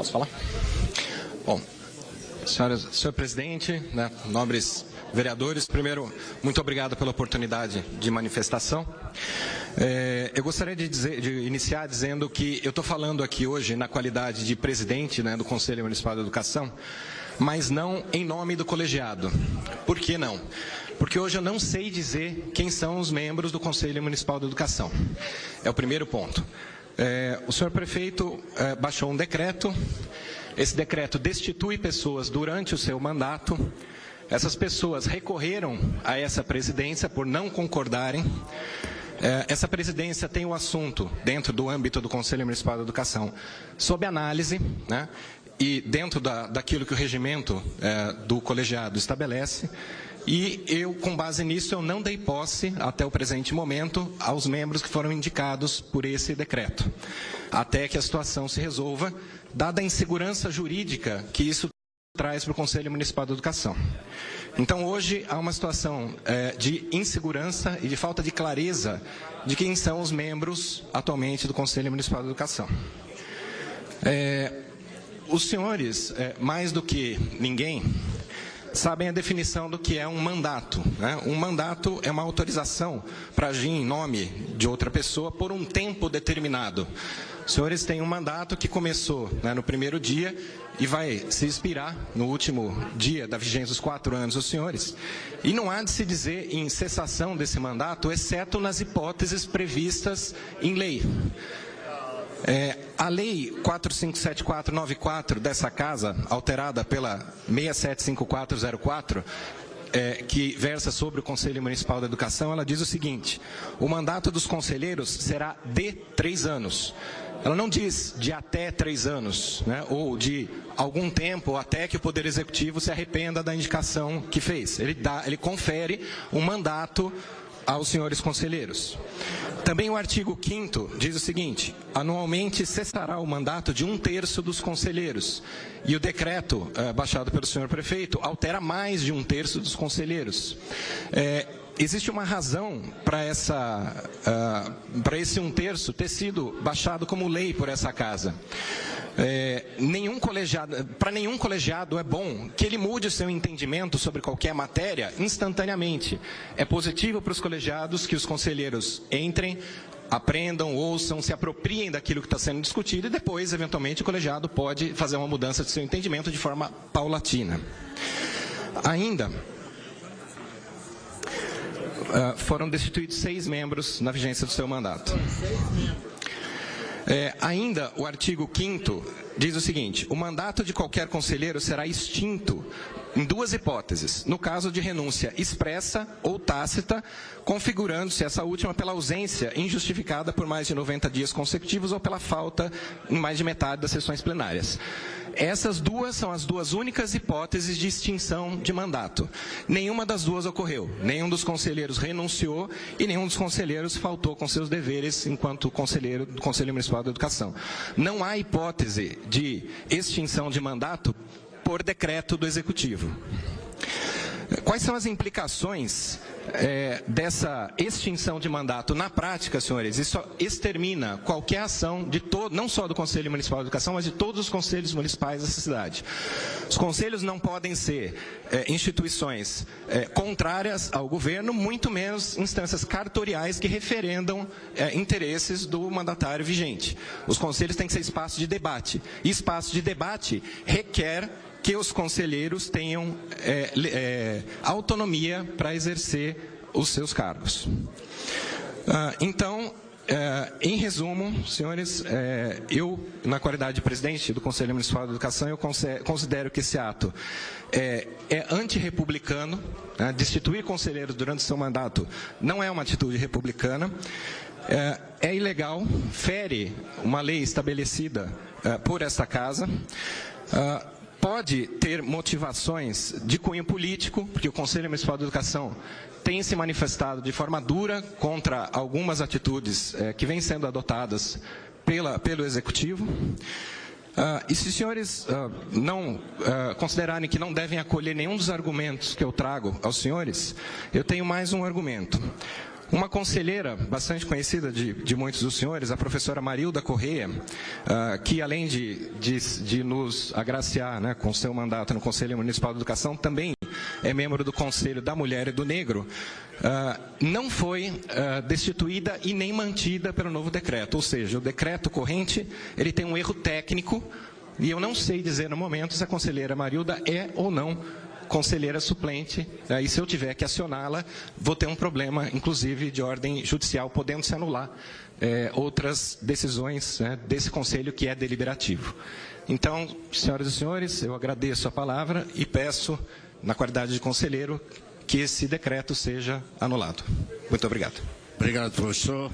Posso falar? Bom, senhor presidente, né, nobres vereadores, primeiro, muito obrigado pela oportunidade de manifestação. Eu gostaria de iniciar dizendo que eu estou falando aqui hoje na qualidade de presidente, né, do Conselho Municipal de Educação, mas não em nome do colegiado. Por que não? Porque hoje eu não sei dizer quem são os membros do Conselho Municipal de Educação. É o primeiro ponto. O senhor prefeito baixou um decreto. Esse decreto destitui pessoas durante o seu mandato. Essas pessoas recorreram a essa presidência por não concordarem. Essa presidência tem um assunto dentro do âmbito do Conselho Municipal de Educação sob análise, né? E dentro daquilo que o regimento do colegiado estabelece. E eu, com base nisso, eu não dei posse, até o presente momento, aos membros que foram indicados por esse decreto, até que a situação se resolva, dada a insegurança jurídica que isso traz para o Conselho Municipal de Educação. Então, hoje, há uma situação de insegurança e de falta de clareza de quem são os membros, atualmente, do Conselho Municipal de Educação. Os senhores, mais do que ninguém, sabem a definição do que é um mandato, né? Um mandato é uma autorização para agir em nome de outra pessoa por um tempo determinado. Os senhores têm um mandato que começou, né, no primeiro dia e vai se expirar no último dia da vigência dos 4 anos dos senhores. E não há de se dizer em cessação desse mandato, exceto nas hipóteses previstas em lei. A Lei 457494 dessa Casa, alterada pela 675404, que versa sobre o Conselho Municipal da Educação, ela diz o seguinte: o mandato dos conselheiros será de 3 anos. Ela não diz de até 3 anos, né, ou de algum tempo até que o Poder Executivo se arrependa da indicação que fez. Ele confere um mandato aos senhores conselheiros. Também o artigo 5º diz o seguinte: anualmente cessará o mandato de 1/3 dos conselheiros. E o decreto baixado pelo senhor prefeito altera mais de 1/3 dos conselheiros. Existe uma razão para esse 1/3 ter sido baixado como lei por essa Casa. Para nenhum colegiado é bom que ele mude o seu entendimento sobre qualquer matéria instantaneamente. É positivo para os colegiados que os conselheiros entrem, aprendam, ouçam, se apropriem daquilo que está sendo discutido e depois, eventualmente, o colegiado pode fazer uma mudança de seu entendimento de forma paulatina. Ainda, foram destituídos 6 membros na vigência do seu mandato. Ainda o artigo 5º diz o seguinte: o mandato de qualquer conselheiro será extinto em 2 hipóteses, no caso de renúncia expressa ou tácita, configurando-se essa última pela ausência injustificada por mais de 90 dias consecutivos ou pela falta em mais de metade das sessões plenárias. Essas 2 são as 2 únicas hipóteses de extinção de mandato. Nenhuma das 2 ocorreu. Nenhum dos conselheiros renunciou e nenhum dos conselheiros faltou com seus deveres enquanto conselheiro do Conselho Municipal de Educação. Não há hipótese de extinção de mandato por decreto do Executivo. Quais são as implicações dessa extinção de mandato na prática, senhores? Isso extermina qualquer ação de não só do Conselho Municipal de Educação, mas de todos os conselhos municipais dessa cidade. Os conselhos não podem ser instituições contrárias ao governo, muito menos instâncias cartoriais que referendam interesses do mandatário vigente. Os conselhos têm que ser espaço de debate. E espaço de debate requer que os conselheiros tenham autonomia para exercer os seus cargos. Então, em resumo, senhores, eu, na qualidade de presidente do Conselho Municipal de Educação, eu considero que esse ato é antirrepublicano, né? Destituir conselheiros durante o seu mandato não é uma atitude republicana, é ilegal, fere uma lei estabelecida por esta Casa, pode ter motivações de cunho político, porque o Conselho Municipal de Educação tem se manifestado de forma dura contra algumas atitudes que vêm sendo adotadas pelo Executivo. E se os senhores não considerarem que não devem acolher nenhum dos argumentos que eu trago aos senhores, eu tenho mais um argumento. Uma conselheira bastante conhecida de muitos dos senhores, a professora Marilda Correia, que além de nos agraciar, né, com seu mandato no Conselho Municipal de Educação, também é membro do Conselho da Mulher e do Negro, não foi destituída e nem mantida pelo novo decreto. Ou seja, o decreto corrente ele tem um erro técnico e eu não sei dizer no momento se a conselheira Marilda é ou não conselheira suplente, e se eu tiver que acioná-la, vou ter um problema, inclusive, de ordem judicial, podendo se anular outras decisões, né, desse conselho que é deliberativo. Então, senhoras e senhores, eu agradeço a palavra e peço, na qualidade de conselheiro, que esse decreto seja anulado. Muito obrigado. Obrigado, professor.